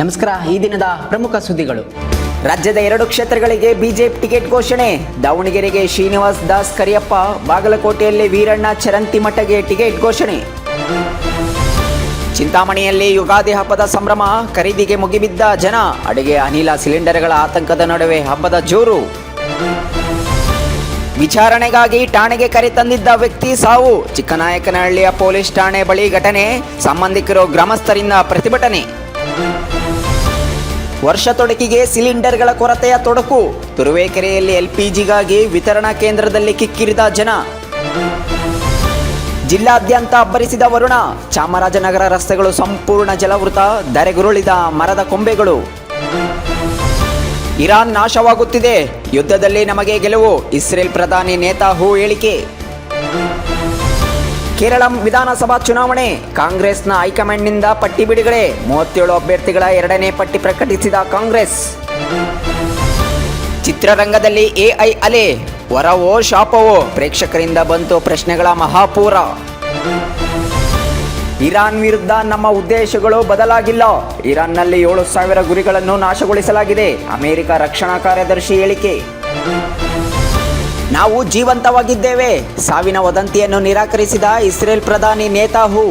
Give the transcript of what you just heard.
ನಮಸ್ಕಾರ. ಈ ದಿನದ ಪ್ರಮುಖ ಸುದ್ದಿಗಳು. ರಾಜ್ಯದ 2 ಕ್ಷೇತ್ರಗಳಿಗೆ ಬಿಜೆಪಿ ಟಿಕೆಟ್ ಘೋಷಣೆ. ದಾವಣಗೆರೆಗೆ ಶ್ರೀನಿವಾಸ್ ದಾಸ್ ಕರಿಯಪ್ಪ, ಬಾಗಲಕೋಟೆಯಲ್ಲಿ ವೀರಣ್ಣ ಚರಂತಿಮಠಗೆ ಟಿಕೆಟ್ ಘೋಷಣೆ. ಚಿಂತಾಮಣಿಯಲ್ಲಿ ಯುಗಾದಿ ಹಬ್ಬದ ಸಂಭ್ರಮ, ಖರೀದಿಗೆ ಮುಗಿಬಿದ್ದ ಜನ. ಅಡುಗೆ ಅನಿಲ ಸಿಲಿಂಡರ್ಗಳ ಆತಂಕದ ನಡುವೆ ಹಬ್ಬದ ಜೋರು. ವಿಚಾರಣೆಗಾಗಿ ಠಾಣೆಗೆ ಕರೆತಂದಿದ್ದ ವ್ಯಕ್ತಿ ಸಾವು. ಚಿಕ್ಕನಾಯಕನಹಳ್ಳಿಯ ಪೊಲೀಸ್ ಠಾಣೆ ಬಳಿ ಘಟನೆ, ಸಂಬಂಧಿಕರು ಗ್ರಾಮಸ್ಥರಿಂದ ಪ್ರತಿಭಟನೆ. ವರ್ಷ ತೊಡಕಿಗೆ ಸಿಲಿಂಡರ್ಗಳ ಕೊರತೆಯ ತೊಡಕು. ತುರುವೇಕೆರೆಯಲ್ಲಿ ಎಲ್ಪಿಜಿಗಾಗಿ ವಿತರಣಾ ಕೇಂದ್ರದಲ್ಲಿ ಕಿಕ್ಕಿರಿದ ಜನ. ಜಿಲ್ಲಾದ್ಯಂತ ಅಬ್ಬರಿಸಿದ ವರುಣ, ಚಾಮರಾಜನಗರ ರಸ್ತೆಗಳು ಸಂಪೂರ್ಣ ಜಲವೃತ, ಧರೆಗುರುಳಿದ ಮರದ ಕೊಂಬೆಗಳು. ಇರಾನ್ ನಾಶವಾಗುತ್ತಿದೆ, ಯುದ್ಧದಲ್ಲಿ ನಮಗೆ ಗೆಲುವು, ಇಸ್ರೇಲ್ ಪ್ರಧಾನಿ ನೇತಾನ್ಯಾಹು ಹೇಳಿಕೆ. ಕೇರಳ ವಿಧಾನಸಭಾ ಚುನಾವಣೆ, ಕಾಂಗ್ರೆಸ್ನ ಹೈಕಮಾಂಡ್ನಿಂದ ಪಟ್ಟಿ ಬಿಡುಗಡೆ. 37 ಅಭ್ಯರ್ಥಿಗಳ 2ನೇ ಪಟ್ಟಿ ಪ್ರಕಟಿಸಿದ ಕಾಂಗ್ರೆಸ್. ಚಿತ್ರರಂಗದಲ್ಲಿ ಎಐ ಅಲೆ, ವರವೋ ಶಾಪವೋ, ಪ್ರೇಕ್ಷಕರಿಂದ ಬಂತು ಪ್ರಶ್ನೆಗಳ ಮಹಾಪೂರ. ಇರಾನ್ ವಿರುದ್ಧ ನಮ್ಮ ಉದ್ದೇಶಗಳು ಬದಲಾಗಿಲ್ಲ, ಇರಾನ್ನಲ್ಲಿ 7,000 ಗುರಿಗಳನ್ನು ನಾಶಗೊಳಿಸಲಾಗಿದೆ, ಅಮೆರಿಕ ರಕ್ಷಣಾ ಕಾರ್ಯದರ್ಶಿ ಹೇಳಿಕೆ. ನಾವು ಜೀವಂತವಾಗಿದ್ದೇವೆ, ಸಾವಿನ ವದಂತಿಯನ್ನು ನಿರಾಕರಿಸಿದ ಇಸ್ರೇಲ್ ಪ್ರಧಾನಿ ನೇತಾನ್ಯಾಹು.